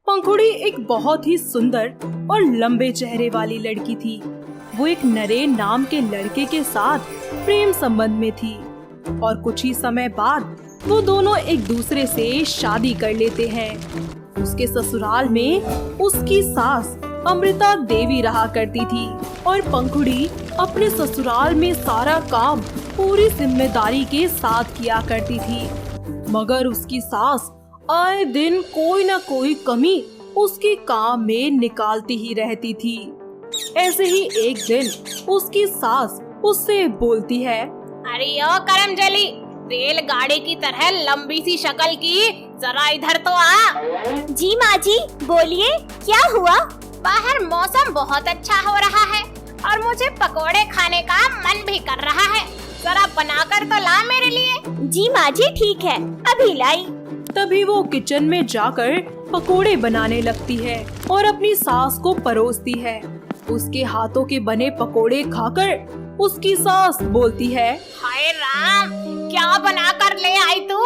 पंखुड़ी एक बहुत ही सुंदर और लंबे चेहरे वाली लड़की थी। वो एक नरेन नाम के लड़के के साथ प्रेम संबंध में थी और कुछ ही समय बाद वो दोनों एक दूसरे से शादी कर लेते हैं। उसके ससुराल में उसकी सास अमृता देवी रहा करती थी और पंखुड़ी अपने ससुराल में सारा काम पूरी जिम्मेदारी के साथ किया करती थी। मगर उसकी सास आए दिन कोई न कोई कमी उसके काम में निकालती ही रहती थी। ऐसे ही एक दिन उसकी सास उससे बोलती है, अरे ओ करमजली, रेलगाड़ी की तरह लंबी सी शक्ल की, जरा इधर तो आ। जी माँ जी, बोलिए क्या हुआ? बाहर मौसम बहुत अच्छा हो रहा है और मुझे पकोड़े खाने का मन भी कर रहा है, जरा बनाकर तो ला मेरे लिए। जी माँ जी, ठीक है, अभी लाई। तभी वो किचन में जाकर पकोड़े बनाने लगती है और अपनी सास को परोसती है। उसके हाथों के बने पकोड़े खाकर उसकी सास बोलती है, हाय राम, क्या बनाकर ले आई तू?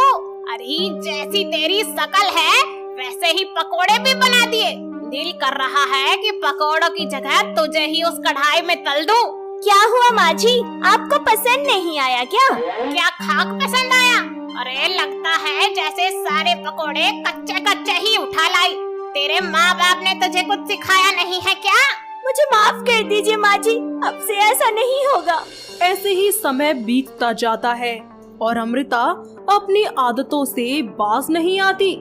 अरे जैसी तेरी शकल है वैसे ही पकोड़े भी बना दिए। दिल कर रहा है कि पकोड़ों की जगह तुझे ही उस कढ़ाई में तल दूं। क्या हुआ माँ जी, आपको पसंद नहीं आया क्या? क्या खाक पसंद आया? अरे लगता है जैसे सारे पकोड़े कच्चे कच्चे ही उठा लाई। तेरे माँ बाप ने तुझे कुछ सिखाया नहीं है क्या? मुझे माफ कर दीजिए माँ जी, अब से ऐसा नहीं होगा। ऐसे ही समय बीतता जाता है और अमृता अपनी आदतों से बाज नहीं आती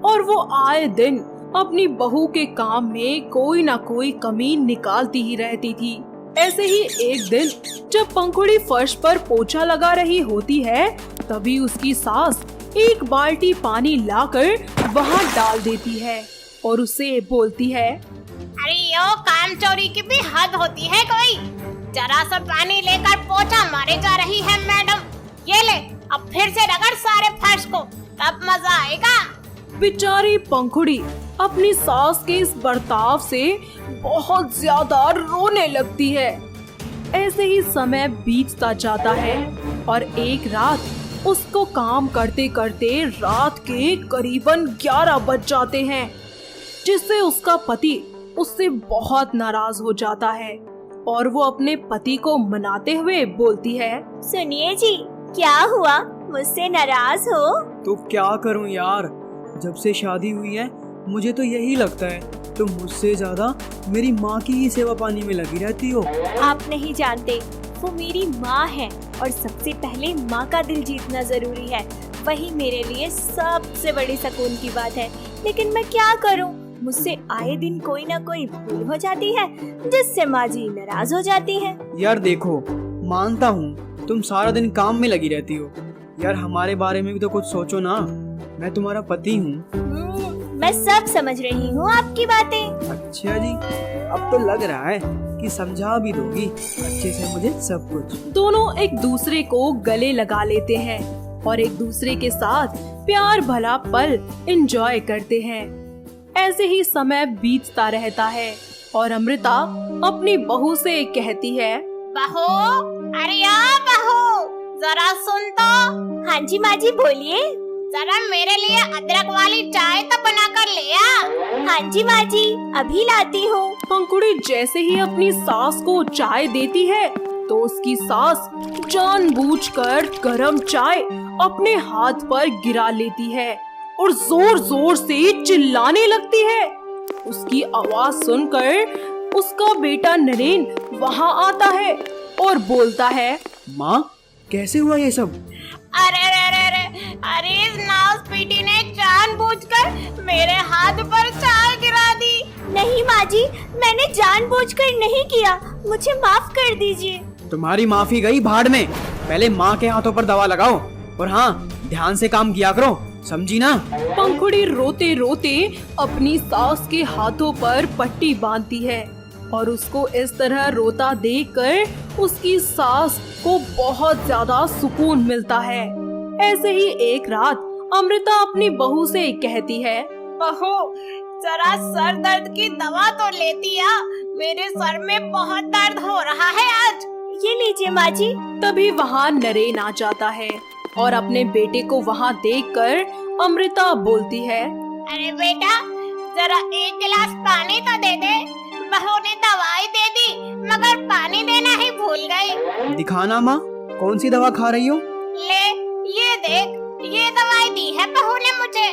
और वो आए दिन अपनी बहू के काम में कोई न कोई कमी निकालती ही रहती थी। ऐसे ही एक दिन जब पंखुड़ी फर्श पर पोछा लगा रही होती है, तभी उसकी सास एक बाल्टी पानी लाकर वहाँ डाल देती है और उसे बोलती है, अरे यो काम चोरी की भी हद होती है कोई। जरा सा पानी लेकर पोछा मारे जा रही है मैडम। ये ले, अब फिर से रगड़ सारे फर्श को, तब मजा आएगा। बेचारी पंखुड़ी अपनी सास के इस बर्ताव से बहुत ज्यादा रोने लगती है। ऐसे ही समय बीतता जाता है और एक रात उसको काम करते करते रात के करीबन 11 बज जाते हैं, जिससे उसका पति उससे बहुत नाराज हो जाता है और वो अपने पति को मनाते हुए बोलती है, सुनिए जी, क्या हुआ, मुझसे नाराज हो? तो क्या करूं यार, जब से शादी हुई है मुझे तो यही लगता है तुम मुझसे ज्यादा मेरी माँ की ही सेवा पानी में लगी रहती हो। आप नहीं जानते, वो मेरी माँ है और सबसे पहले माँ का दिल जीतना जरूरी है। वही मेरे लिए सबसे बड़ी सुकून की बात है। लेकिन मैं क्या करूँ, मुझसे आए दिन कोई ना कोई भूल हो जाती है जिससे माँ जी नाराज हो जाती है। यार देखो, मानता हूँ तुम सारा दिन काम में लगी रहती हो, यार हमारे बारे में भी तो कुछ सोचो ना। मैं तुम्हारा पति हूँ। मैं सब समझ रही हूँ आपकी बातें। अच्छा जी, अब तो लग रहा है कि समझा भी दोगी अच्छे से मुझे सब कुछ। दोनों एक दूसरे को गले लगा लेते हैं और एक दूसरे के साथ प्यार भला पल एंजॉय करते हैं। ऐसे ही समय बीतता रहता है और अमृता अपनी बहू से कहती है, बहू, अरे या बहू, जरा सुन तो। हाँ जी माँ जी, बोलिए। जरा मेरे लिए अदरक वाली चाय तो बना कर ले आ। हाँ जी माँ जी, अभी लाती हूँ। पंखुड़ी जैसे ही अपनी सास को चाय देती है तो उसकी सास जानबूझकर गरम चाय अपने हाथ पर गिरा लेती है और जोर जोर से चिल्लाने लगती है। उसकी आवाज सुनकर उसका बेटा नरेन वहाँ आता है और बोलता है, माँ कैसे हुआ ये सब? अरे अरे अरे अरे, इस नाउस-पीटी ने जानबूझकर मेरे हाथ पर चाय गिरा दी। नहीं माँ जी, मैंने जानबूझकर नहीं किया, मुझे माफ कर दीजिए। तुम्हारी माफी गई भाड़ में। पहले माँ के हाथों पर दवा लगाओ और हाँ, ध्यान से काम किया करो, समझी ना? पंखुड़ी रोते रोते अपनी सास के हाथों पर पट्टी बांधती है और उसको इस तरह रोता देखकर उसकी सास को बहुत ज्यादा सुकून मिलता है। ऐसे ही एक रात अमृता अपनी बहू से कहती है, बहू, जरा सर दर्द की दवा तो लेती आ, मेरे सर में बहुत दर्द हो रहा है आज। ये लीजिए माँ जी। तभी वहाँ नरेन आ जाता है और अपने बेटे को वहाँ देखकर अमृता बोलती है, अरे बेटा, जरा एक गिलास पानी तो दे दे। बहू ने दवाई दे दी मगर पानी देना ही भूल गई। दिखाना माँ, कौन सी दवा खा रही हो? ले ये देख, ये दवाई दी है बहू ने मुझे।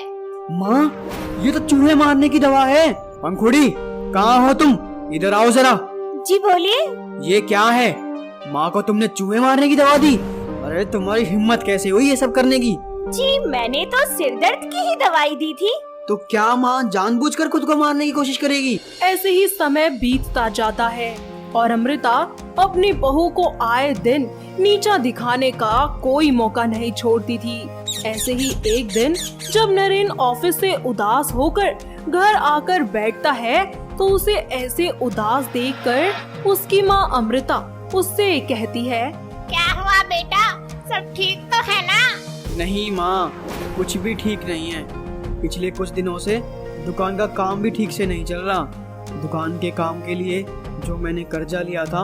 माँ, ये तो चूहे मारने की दवा है। पंखुड़ी, कहाँ हो तुम? इधर आओ जरा। जी बोलिए। ये क्या है? माँ को तुमने चूहे मारने की दवा दी? अरे तुम्हारी हिम्मत कैसे हुई ये सब करने की? जी मैंने तो सिर दर्द की ही दवाई दी थी। तो क्या माँ जानबूझकर खुद को मारने की कोशिश करेगी? ऐसे ही समय बीतता जाता है और अमृता अपनी बहू को आए दिन नीचा दिखाने का कोई मौका नहीं छोड़ती थी। ऐसे ही एक दिन जब नरेन ऑफिस से उदास होकर घर आकर बैठता है तो उसे ऐसे उदास देखकर उसकी माँ अमृता उससे कहती है, क्या हुआ बेटा, सब ठीक तो है ना? नहीं माँ, कुछ भी ठीक नहीं है। पिछले कुछ दिनों से दुकान का काम भी ठीक से नहीं चल रहा। दुकान के काम के लिए जो मैंने कर्जा लिया था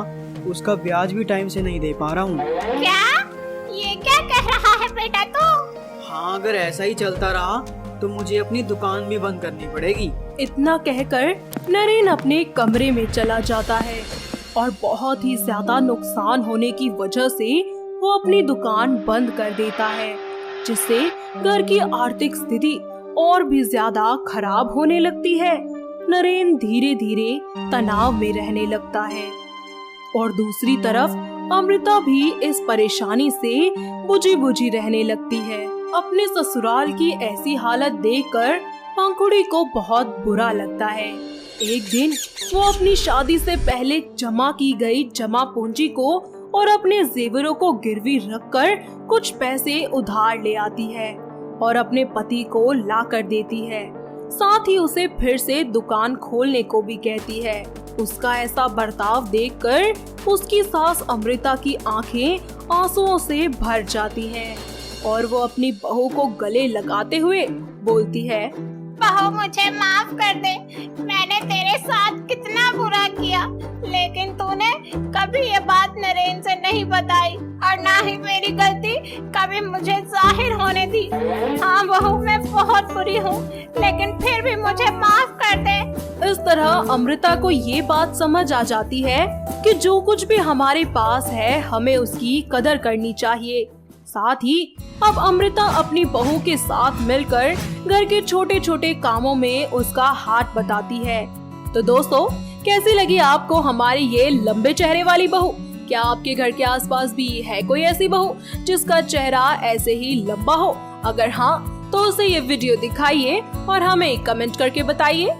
उसका ब्याज भी टाइम से नहीं दे पा रहा हूँ। क्या? ये क्या कह रहा है बेटा तू? हाँ, अगर ऐसा ही चलता रहा तो मुझे अपनी दुकान भी बंद करनी पड़ेगी। इतना कहकर नरेन अपने कमरे में चला जाता है और बहुत ही ज्यादा नुकसान होने की वजह से वो अपनी दुकान बंद कर देता है, जिससे घर की आर्थिक स्थिति और भी ज्यादा खराब होने लगती है। नरेन धीरे धीरे तनाव में रहने लगता है और दूसरी तरफ अमृता भी इस परेशानी से बुझी बुझी रहने लगती है। अपने ससुराल की ऐसी हालत देखकर पंखुड़ी को बहुत बुरा लगता है। एक दिन वो अपनी शादी से पहले जमा की गई जमा पूंजी को और अपने जेवरों को गिरवी रखकर कुछ पैसे उधार ले आती है और अपने पति को ला कर देती है। साथ ही उसे फिर से दुकान खोलने को भी कहती है। उसका ऐसा बर्ताव देखकर उसकी सास अमृता की आंखें आंसुओं से भर जाती हैं और वो अपनी बहू को गले लगाते हुए बोलती है, बहू मुझे माफ कर दे, मैंने तेरे साथ कितना बुरा किया, लेकिन तूने कभी ये बात नरेन से नहीं बताई और ना ही मेरी गलती कभी मुझे जाहिर होने दी। हाँ बहू, मैं बहुत बुरी हूँ, लेकिन फिर भी मुझे माफ कर दे। इस तरह अमृता को ये बात समझ आ जाती है कि जो कुछ भी हमारे पास है हमें उसकी कदर करनी चाहिए। साथ ही अब अमृता अपनी बहू के साथ मिलकर घर के छोटे छोटे कामों में उसका हाथ बटाती है। तो दोस्तों, कैसी लगी आपको हमारी ये लंबे चेहरे वाली बहू? क्या आपके घर के आसपास भी है कोई ऐसी बहू जिसका चेहरा ऐसे ही लंबा हो? अगर हाँ, तो उसे ये वीडियो दिखाइए और हमें कमेंट करके बताइए।